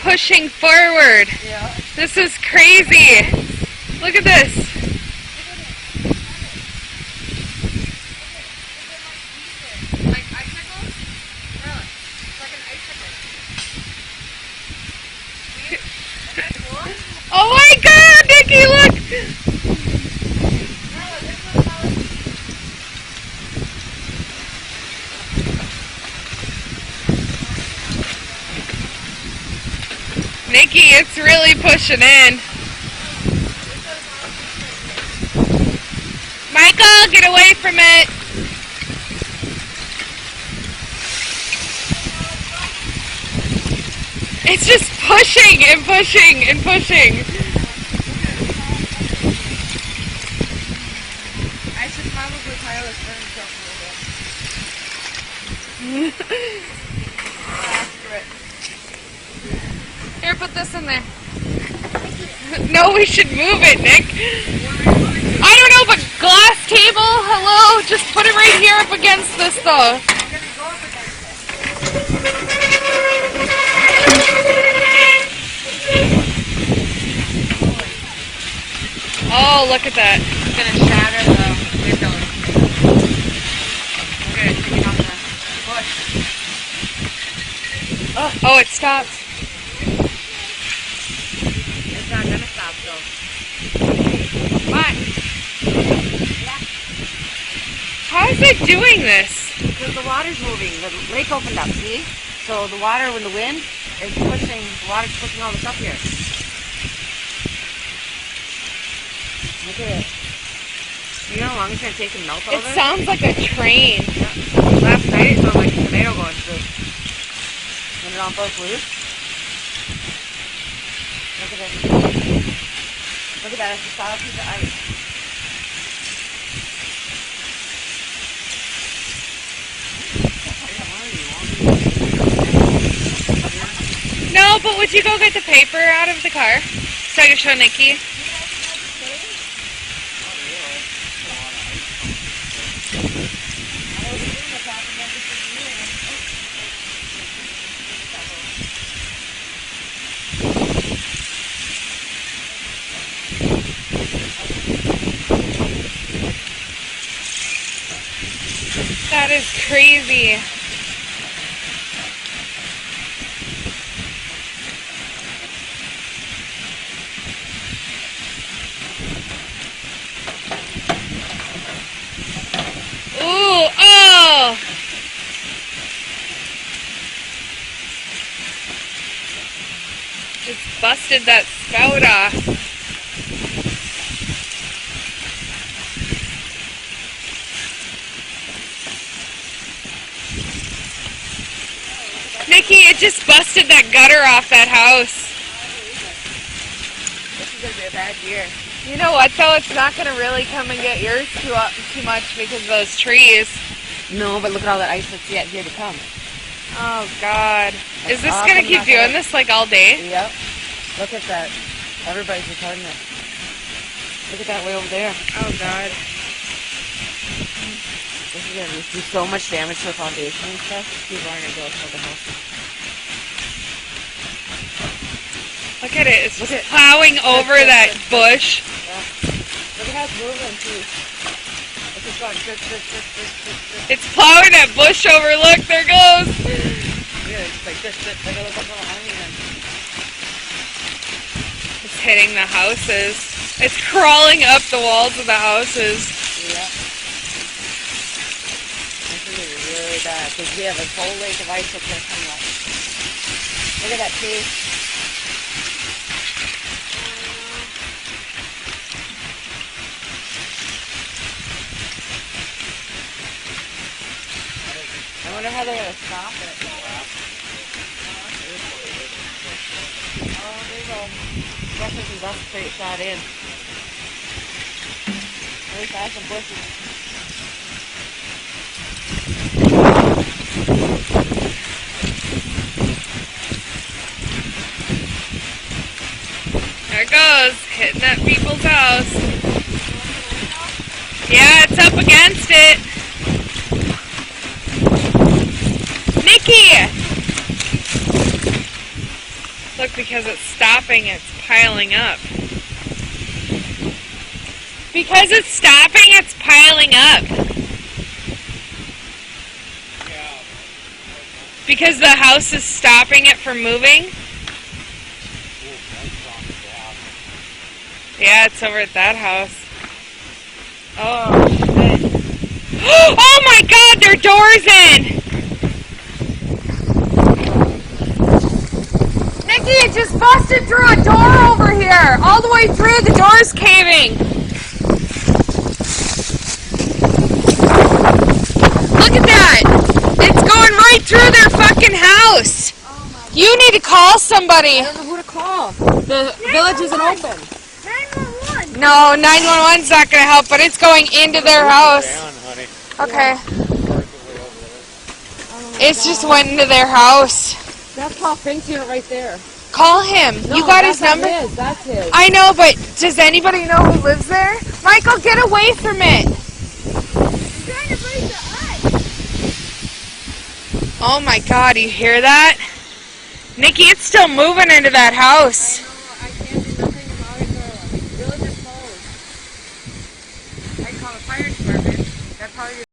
pushing forward. Yeah. This is crazy. Look at this. Like icicles? Yeah. It's like an icicle. Oh my God, Nikki, look! Nikki, it's really pushing in. Michael, get away from it. It's just pushing and pushing and pushing. I should probably pile this furniture up a little bit. After it. Here, put this in there. No, we should move it, Nick. I don't know, but glass table, hello? Just put it right here up against this, though. Oh, look at that. It's going to shatter the windows. Okay, taking off the push. Oh, it stopped. It's not going to stop, though. What? How is it doing this? Because the water's moving. The lake opened up, see? So the water, when the wind is pushing, the water's pushing all this up here. Look at it. You know how long it's going to take to melt all It this? sounds like a train. Yeah. Last night it sounded like a tornado going through. When it all broke loose. Look at it. Look at that. It's a solid piece of ice. No, but would you go get the paper out of the car so I can show Nikki? That is crazy. Ooh, oh! Just busted that spout off. Nikki, it just busted that gutter off that house. This is going to be a bad year. You know what though? It's not going to really come and get yours too much because of those trees. No, but look at all that ice that's yet here to come. Oh God. Is this awesome, going to keep doing this like all day? Yep. Look at that. Everybody's recording it. Look at that way over there. Oh God. This is going to do so much damage to the foundation and stuff. People aren't going to go for the house. Look at it. It's just plowing over that bush. Yeah. Look at how it's moving too. It's just going drip, drip, drip, drip, drip, drip. It's plowing that bush over. Look, there it goes. Yeah, it's like drip, drip. Like a little onion. It's hitting the houses. It's crawling up the walls of the houses. Yeah. This is really bad because we have a whole lake of ice up there coming up. Look at that tree. I wonder how they're going to stop it. Oh, there you go. Definitely some dust straight shot in. Really fast and bushy. There it goes, hitting that people's house. Yeah, it's up against it. Nikki! Look, because it's stopping, it's piling up. Because it's stopping, it's piling up. Because the house is stopping it from moving. Yeah, it's over at that house. Oh, shit. Oh my god, their door's in! Nikki, it just busted through a door over here! All the way through, the door's caving! Look at that! It's going right through their fucking house! You need to call somebody! I don't know who to call. The village isn't open. 911! No, 911's not gonna help, but it's going into their house. Okay. It's just went into their house. That's Paul Fink's unit right there. Call him. No, you got his number? That's his. I know, but does anybody know who lives there? Michael, get away from it. I'm trying to break the ice. Oh my god, you hear that? Nikki, it's still moving into that house. I can't do nothing about it, Carla. The village is closed. I can call the fire department. That's how you